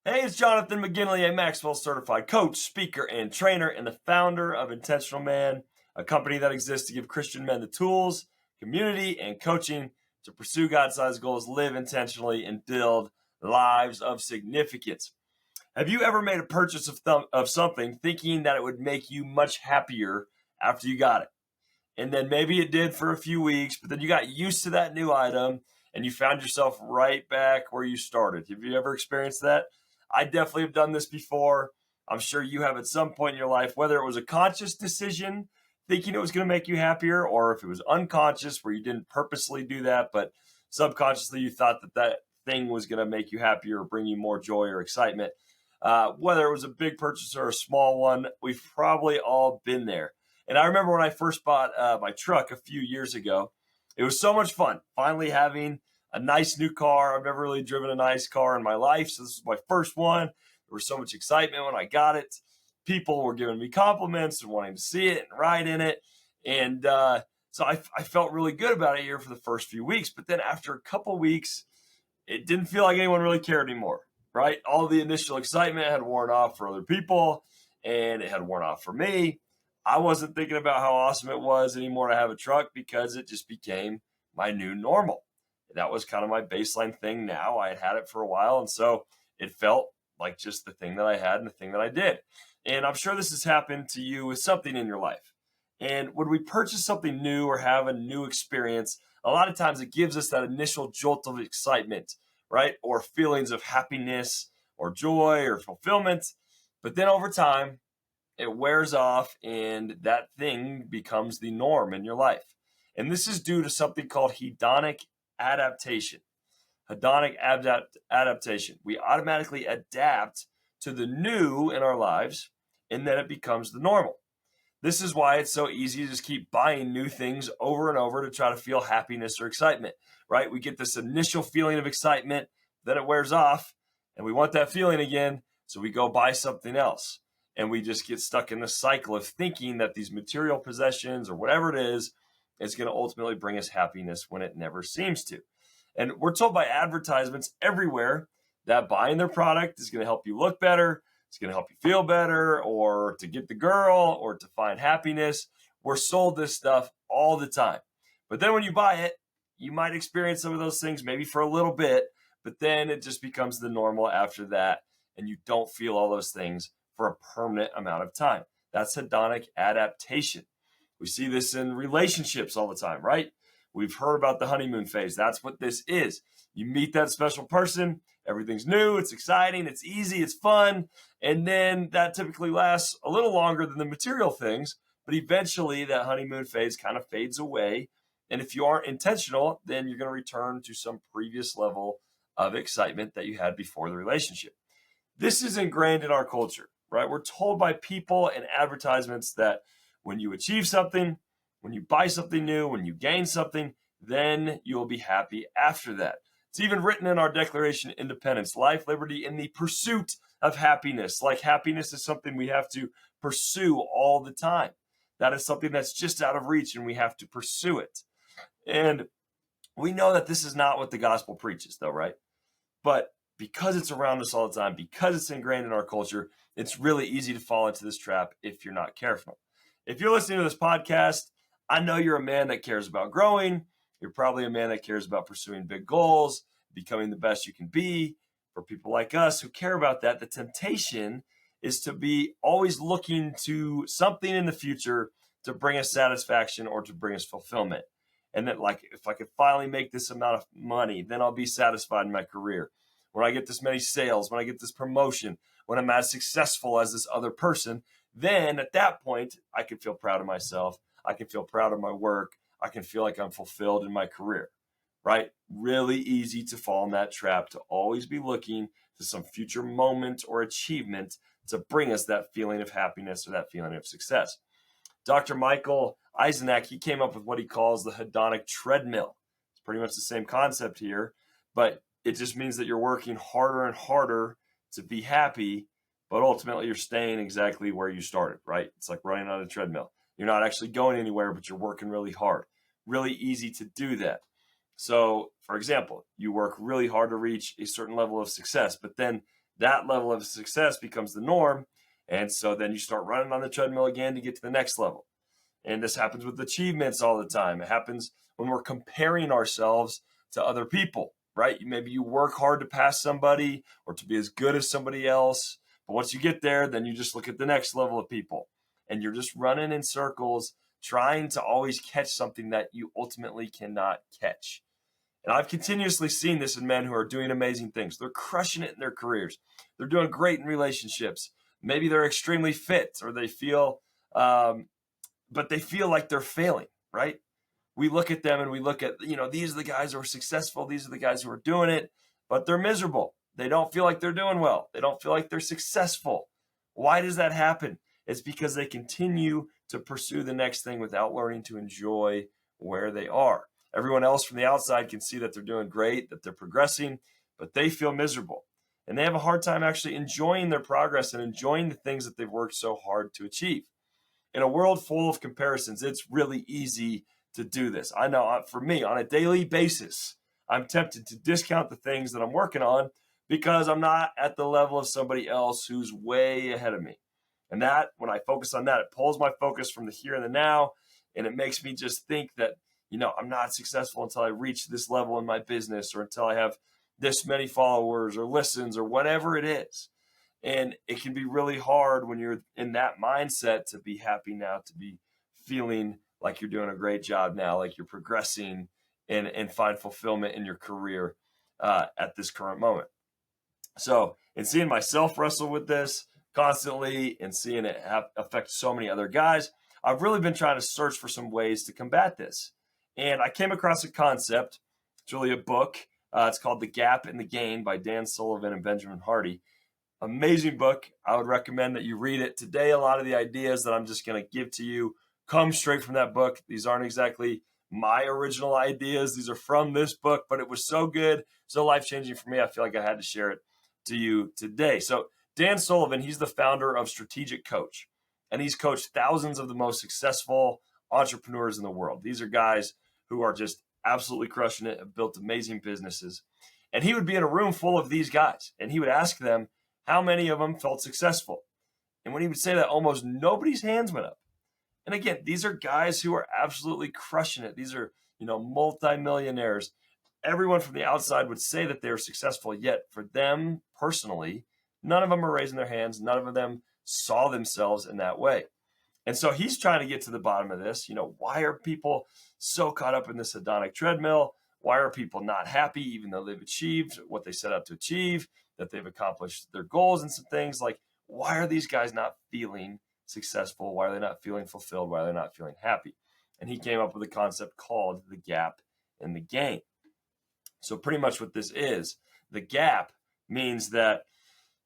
Hey, it's Jonathan McGinley, a Maxwell certified coach, speaker, and trainer, and the founder of Intentional Man, a company that exists to give Christian men the tools, community, and coaching to pursue God sized goals, live intentionally, and build lives of significance. Have you ever made a purchase of something thinking that it would make you much happier after you got it? And then maybe it did for a few weeks, but then you got used to that new item and you found yourself right back where you started. Have you ever experienced that? I definitely have done this before. I'm sure you have at some point in your life, whether it was a conscious decision thinking it was going to make you happier, or if it was unconscious where you didn't purposely do that, but subconsciously you thought that that thing was going to make you happier or bring you more joy or excitement. Whether it was a big purchase or a small one, we've probably all been there. And I remember when I first bought my truck a few years ago, it was so much fun finally having a nice new car. I've never really driven a nice car in my life, so this was my first one. There was so much excitement when I got it. People were giving me compliments and wanting to see it and ride in it. And so I felt really good about it here for the first few weeks. But then after a couple weeks, it didn't feel like anyone really cared anymore, right? All the initial excitement had worn off for other people, and it had worn off for me. I wasn't thinking about how awesome it was anymore to have a truck because it just became my new normal. That was kind of my baseline thing now. I had had it for a while, and so it felt like just the thing that I had and the thing that I did. And I'm sure this has happened to you with something in your life. And when we purchase something new or have a new experience, a lot of times it gives us that initial jolt of excitement, right? Or feelings of happiness or joy or fulfillment. But then over time, it wears off and that thing becomes the norm in your life. And this is due to something called hedonic adaptation. Adaptation. We automatically adapt to the new in our lives, and then it becomes the normal. This is why it's so easy to just keep buying new things over and over to try to feel happiness or excitement, right? We get this initial feeling of excitement, then it wears off, and we want that feeling again, so we go buy something else. And we just get stuck in the cycle of thinking that these material possessions or whatever it is going to ultimately bring us happiness when it never seems to. And we're told by advertisements everywhere that buying their product is going to help you look better, it's going to help you feel better, or to get the girl, or to find happiness. We're sold this stuff all the time. But then when you buy it, you might experience some of those things maybe for a little bit, but then it just becomes the normal after that, and you don't feel all those things for a permanent amount of time. That's hedonic adaptation. We see this in relationships all the time, right? We've heard about the honeymoon phase. That's what this is. You meet that special person, everything's new, it's exciting, it's easy, it's fun, and then that typically lasts a little longer than the material things, but eventually that honeymoon phase kind of fades away. And if you aren't intentional, then you're going to return to some previous level of excitement that you had before the relationship. This is ingrained in our culture, right? We're told by people and advertisements that when you achieve something, when you buy something new, when you gain something, then you will be happy after that. It's even written in our Declaration of Independence, life, liberty, and the pursuit of happiness. Like happiness is something we have to pursue all the time. That is something that's just out of reach and we have to pursue it. And we know that this is not what the gospel preaches though, right? But because it's around us all the time, because it's ingrained in our culture, it's really easy to fall into this trap if you're not careful. If you're listening to this podcast, I know you're a man that cares about growing. You're probably a man that cares about pursuing big goals, becoming the best you can be. For people like us who care about that, the temptation is to be always looking to something in the future to bring us satisfaction or to bring us fulfillment. And that, like, if I could finally make this amount of money, then I'll be satisfied in my career. When I get this many sales, when I get this promotion, when I'm as successful as this other person, then at that point, I can feel proud of myself. I can feel proud of my work. I can feel like I'm fulfilled in my career, right? Really easy to fall in that trap, to always be looking to some future moment or achievement to bring us that feeling of happiness or that feeling of success. Dr. Michael Eisenack, he came up with what he calls the hedonic treadmill. It's pretty much the same concept here, but it just means that you're working harder and harder to be happy, but ultimately you're staying exactly where you started, right? It's like running on a treadmill. You're not actually going anywhere, but you're working really hard. Really easy to do that. So, for example, you work really hard to reach a certain level of success, but then that level of success becomes the norm. And so then you start running on the treadmill again to get to the next level. And this happens with achievements all the time. It happens when we're comparing ourselves to other people, right? Maybe you work hard to pass somebody or to be as good as somebody else. But once you get there, then you just look at the next level of people and you're just running in circles, trying to always catch something that you ultimately cannot catch. And I've continuously seen this in men who are doing amazing things. They're crushing it in their careers. They're doing great in relationships. Maybe they're extremely fit or they feel, but they feel like they're failing, right? We look at them and we look at, these are the guys who are successful. These are the guys who are doing it, but they're miserable. They don't feel like they're doing well. They don't feel like they're successful. Why does that happen? It's because they continue to pursue the next thing without learning to enjoy where they are. Everyone else from the outside can see that they're doing great, that they're progressing, but they feel miserable. And they have a hard time actually enjoying their progress and enjoying the things that they've worked so hard to achieve. In a world full of comparisons, it's really easy to do this. I know for me, on a daily basis, I'm tempted to discount the things that I'm working on because I'm not at the level of somebody else who's way ahead of me. And that, when I focus on that, it pulls my focus from the here and the now, and it makes me just think that, I'm not successful until I reach this level in my business or until I have this many followers or listens or whatever it is. And it can be really hard when you're in that mindset to be happy now, to be feeling like you're doing a great job now, like you're progressing and find fulfillment in your career at this current moment. So in seeing myself wrestle with this constantly and seeing it affect so many other guys, I've really been trying to search for some ways to combat this. And I came across a concept. It's really a book. It's called The Gap and the Gain by Dan Sullivan and Benjamin Hardy. Amazing book. I would recommend that you read it. Today, a lot of the ideas that I'm just going to give to you come straight from that book. These aren't exactly my original ideas. These are from this book, but it was so good, so life-changing for me. I feel like I had to share it to you today. So Dan Sullivan, he's the founder of Strategic Coach, and he's coached thousands of the most successful entrepreneurs in the world. These are guys who are just absolutely crushing it, have built amazing businesses. And he would be in a room full of these guys, and he would ask them how many of them felt successful. And when he would say that, almost nobody's hands went up. And again, these are guys who are absolutely crushing it. These are, multimillionaires. Everyone from the outside would say that they're successful, yet for them personally, none of them are raising their hands. None of them saw themselves in that way. And so he's trying to get to the bottom of this. Why are people so caught up in this hedonic treadmill? Why are people not happy even though they've achieved what they set out to achieve, that they've accomplished their goals and some things? Like, why are these guys not feeling successful? Why are they not feeling fulfilled? Why are they not feeling happy? And he came up with a concept called the gap and the gain. So pretty much what this is, the gap means that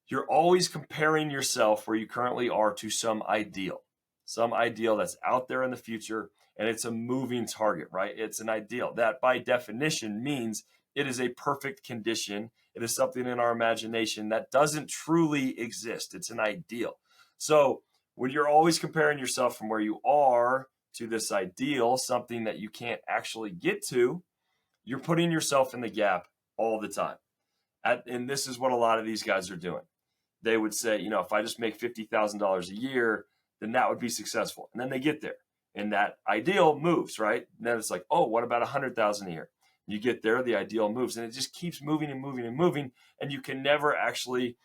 you're always comparing yourself where you currently are to some ideal that's out there in the future, and it's a moving target, right? It's an ideal that by definition means it is a perfect condition. It is something in our imagination that doesn't truly exist. It's an ideal. So when you're always comparing yourself from where you are to this ideal, something that you can't actually get to, you're putting yourself in the gap all the time. And this is what a lot of these guys are doing. They would say, if I just make $50,000 a year, then that would be successful. And then they get there and that ideal moves, right? And then it's like, oh, what about 100,000 a year? You get there, the ideal moves, and it just keeps moving and moving and moving. And you can never actually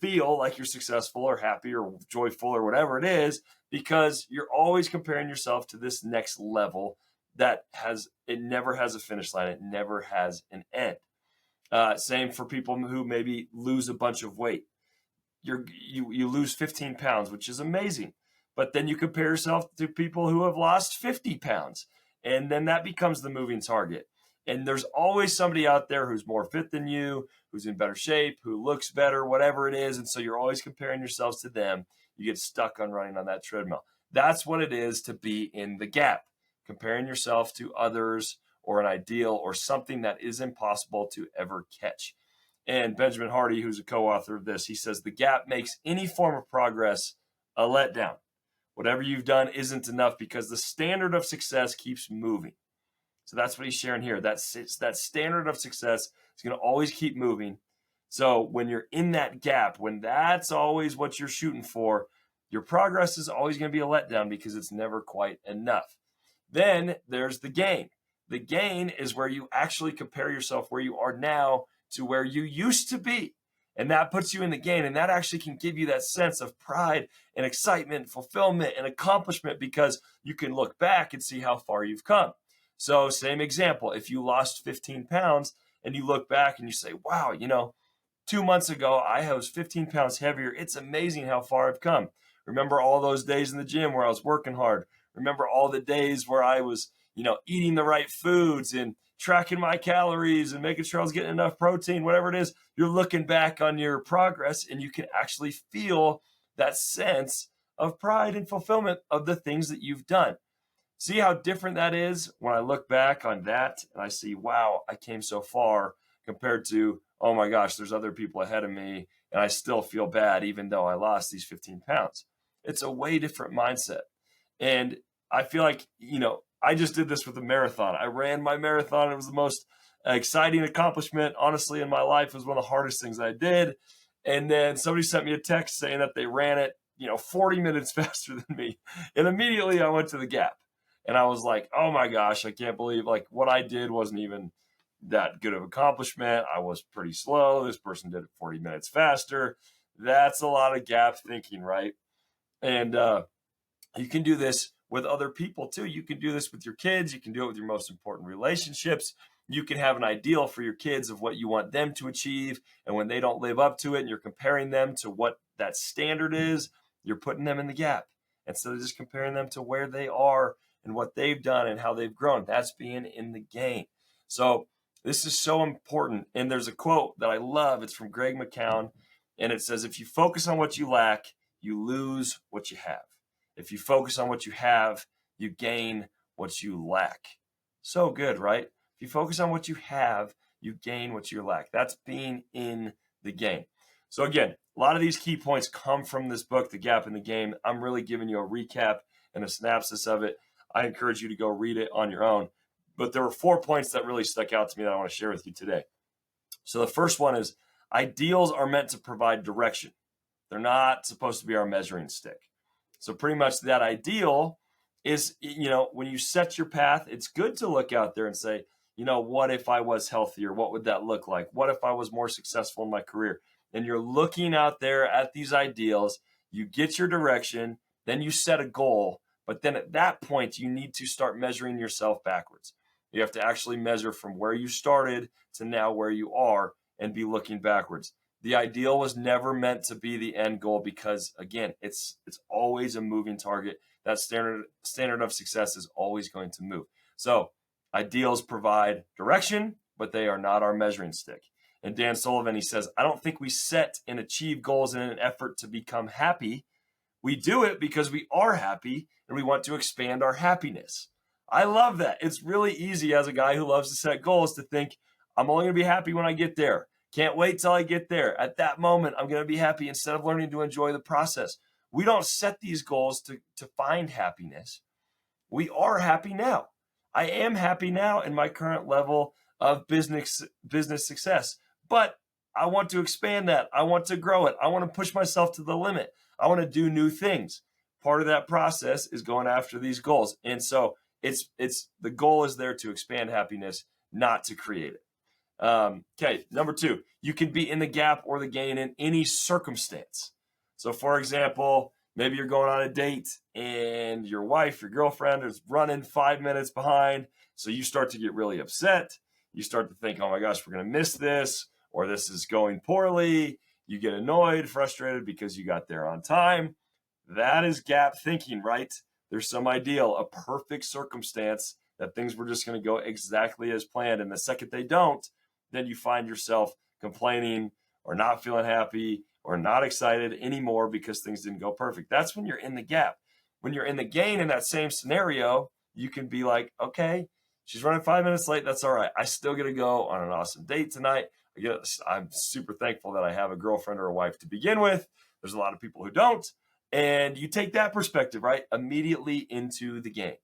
feel like you're successful or happy or joyful or whatever it is, because you're always comparing yourself to this next level that never has a finish line. It never has an end. Same for people who maybe lose a bunch of weight. You lose 15 pounds, which is amazing. But then you compare yourself to people who have lost 50 pounds. And then that becomes the moving target. And there's always somebody out there who's more fit than you, who's in better shape, who looks better, whatever it is. And so you're always comparing yourselves to them. You get stuck on running on that treadmill. That's what it is to be in the gap, comparing yourself to others or an ideal or something that is impossible to ever catch. And Benjamin Hardy, who's a co-author of this, he says the gap makes any form of progress a letdown. Whatever you've done isn't enough because the standard of success keeps moving. So that's what he's sharing here. That standard of success is going to always keep moving. So when you're in that gap, when that's always what you're shooting for, your progress is always going to be a letdown because it's never quite enough. Then there's the gain. The gain is where you actually compare yourself where you are now to where you used to be. And that puts you in the gain. And that actually can give you that sense of pride and excitement, fulfillment, and accomplishment because you can look back and see how far you've come. So same example, if you lost 15 pounds and you look back and you say, wow, 2 months ago, I was 15 pounds heavier. It's amazing how far I've come. Remember all those days in the gym where I was working hard. Remember all the days where I was, eating the right foods and tracking my calories and making sure I was getting enough protein, whatever it is. You're looking back on your progress and you can actually feel that sense of pride and fulfillment of the things that you've done. See how different that is when I look back on that and I see, wow, I came so far compared to, oh my gosh, there's other people ahead of me and I still feel bad even though I lost these 15 pounds. It's a way different mindset. And I feel like, I just did this with a marathon. I ran my marathon. It was the most exciting accomplishment, honestly, in my life. It was one of the hardest things I did. And then somebody sent me a text saying that they ran it, 40 minutes faster than me. And immediately I went to the gap. And I was like, oh my gosh, I can't believe what I did wasn't even that good of accomplishment. I was pretty slow. This person did it 40 minutes faster. That's a lot of gap thinking, right? And you can do this with other people too. You can do this with your kids. You can do it with your most important relationships. You can have an ideal for your kids of what you want them to achieve. And when they don't live up to it and you're comparing them to what that standard is, you're putting them in the gap instead of just comparing them to where they are and what they've done and how they've grown. That's being in the game. So this is so important. And there's a quote that I love. It's from Greg McCown. And it says, if you focus on what you lack, you lose what you have. If you focus on what you have, you gain what you lack. So good, right? If you focus on what you have, you gain what you lack. That's being in the game. So again, a lot of these key points come from this book, The Gap in the Game. I'm really giving you a recap and a synopsis of it. I encourage you to go read it on your own. But there were 4 points that really stuck out to me that I want to share with you today. So the first one is ideals are meant to provide direction. They're not supposed to be our measuring stick. So pretty much that ideal is, when you set your path, it's good to look out there and say, what if I was healthier? What would that look like? What if I was more successful in my career? And you're looking out there at these ideals, you get your direction, then you set a goal. But then at that point, you need to start measuring yourself backwards. You have to actually measure from where you started to now where you are and be looking backwards. The ideal was never meant to be the end goal because, again, it's always a moving target. That standard of success is always going to move. So ideals provide direction, but they are not our measuring stick. And Dan Sullivan, he says, I don't think we set and achieve goals in an effort to become happy. We do it because we are happy and we want to expand our happiness. I love that. It's really easy as a guy who loves to set goals to think, I'm only going to be happy when I get there. Can't wait till I get there. At that moment, I'm going to be happy instead of learning to enjoy the process. We don't set these goals to find happiness. We are happy now. I am happy now in my current level of business success, but I want to expand that. I want to grow it. I want to push myself to the limit. I want to do new things. Part of that process is going after these goals. And so it's the goal is there to expand happiness, not to create it. Okay, number 2, you can be in the gap or the gain in any circumstance. So for example, maybe you're going on a date and your wife, your girlfriend is running 5 minutes behind. So you start to get really upset. You start to think, oh my gosh, we're going to miss this, or this is going poorly. You get annoyed, frustrated because you got there on time. That is gap thinking, right? There's some ideal, a perfect circumstance that things were just going to go exactly as planned. And the second they don't, then you find yourself complaining or not feeling happy or not excited anymore because things didn't go perfect. That's when you're in the gap. When you're in the gain in that same scenario, you can be like, okay, she's running 5 minutes late. That's all right. I still get to go on an awesome date tonight. I'm super thankful that I have a girlfriend or a wife to begin with. There's a lot of people who don't. And you take that perspective, right, immediately into the game.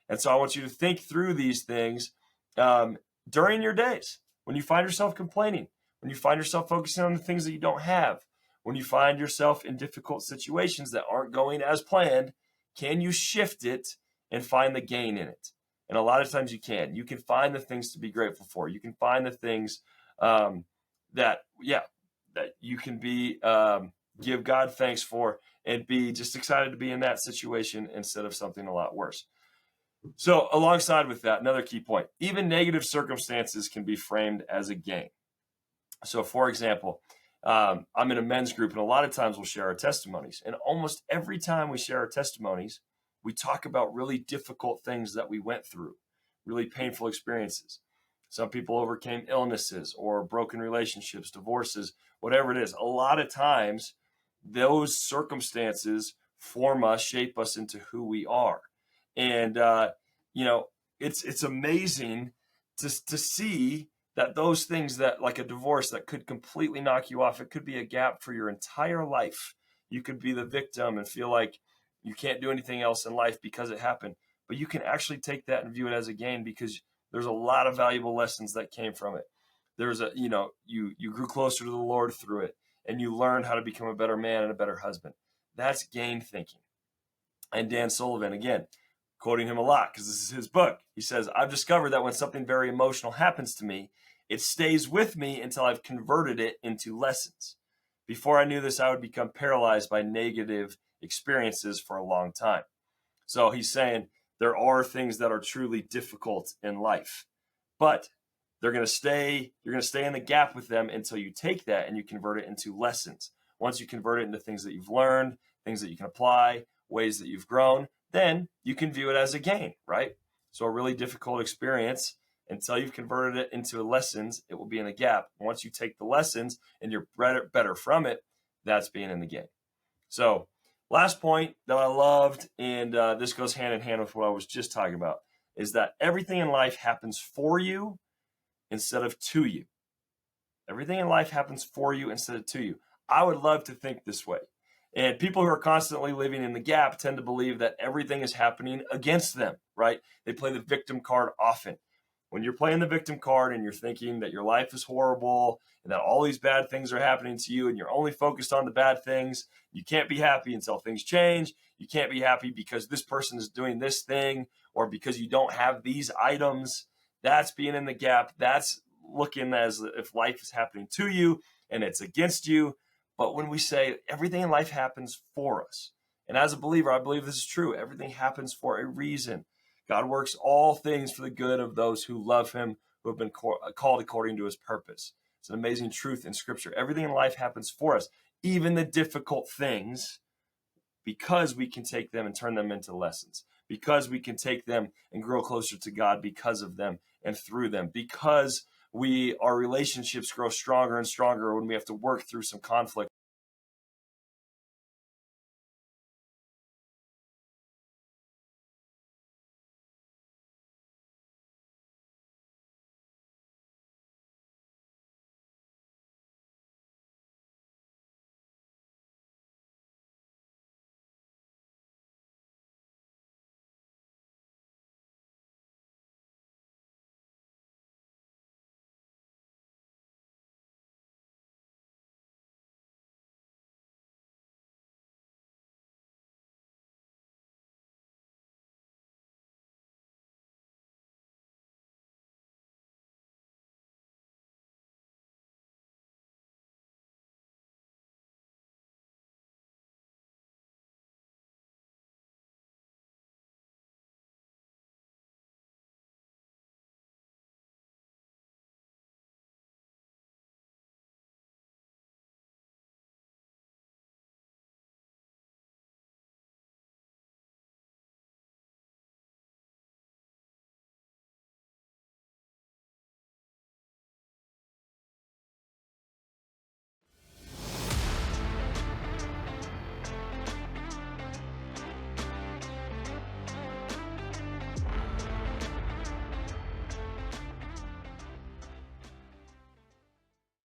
And so I want you to think through these things during your days. When you find yourself complaining, when you find yourself focusing on the things that you don't have, when you find yourself in difficult situations that aren't going as planned, can you shift it and find the gain in it? And a lot of times you can. You can find the things to be grateful for. You can find the things that you can be give God thanks for, and be just excited to be in that situation instead of something a lot worse. So alongside with that, another key point, even negative circumstances can be framed as a gain. So for example, I'm in a men's group, and a lot of times we'll share our testimonies. And almost every time we share our testimonies, we talk about really difficult things that we went through, really painful experiences. Some people overcame illnesses or broken relationships, divorces, whatever it is. A lot of times, those circumstances form us, shape us into who we are. And, it's amazing to see that those things, that like a divorce that could completely knock you off, it could be a gap for your entire life. You could be the victim and feel like you can't do anything else in life because it happened. But you can actually take that and view it as a gain, because there's a lot of valuable lessons that came from it. There's you grew closer to the Lord through it, and you learned how to become a better man and a better husband. That's gain thinking. And Dan Sullivan, again, quoting him a lot because this is his book, he says, I've discovered that when something very emotional happens to me, it stays with me until I've converted it into lessons. Before I knew this, I would become paralyzed by negative experiences for a long time. So he's saying there are things that are truly difficult in life, but they're going to stay, you're going to stay in the gap with them until you take that and you convert it into lessons. Once you convert it into things that you've learned, things that you can apply, ways that you've grown, then you can view it as a gain, right? So a really difficult experience, until you've converted it into lessons, it will be in the gap. Once you take the lessons and you're better from it, that's being in the game. So last point that I loved, and this goes hand in hand with what I was just talking about, is that everything in life happens for you instead of to you. Everything in life happens for you instead of to you. I would love to think this way. And people who are constantly living in the gap tend to believe that everything is happening against them, right? They play the victim card often. When you're playing the victim card and you're thinking that your life is horrible and that all these bad things are happening to you and you're only focused on the bad things, you can't be happy until things change. You can't be happy because this person is doing this thing or because you don't have these items. That's being in the gap. That's looking as if life is happening to you and it's against you. But when we say everything in life happens for us, and as a believer, I believe this is true. Everything happens for a reason. God works all things for the good of those who love him, who have been called according to his purpose. It's an amazing truth in Scripture. Everything in life happens for us, even the difficult things, because we can take them and turn them into lessons, because we can take them and grow closer to God because of them and through them, because our relationships grow stronger and stronger when we have to work through some conflict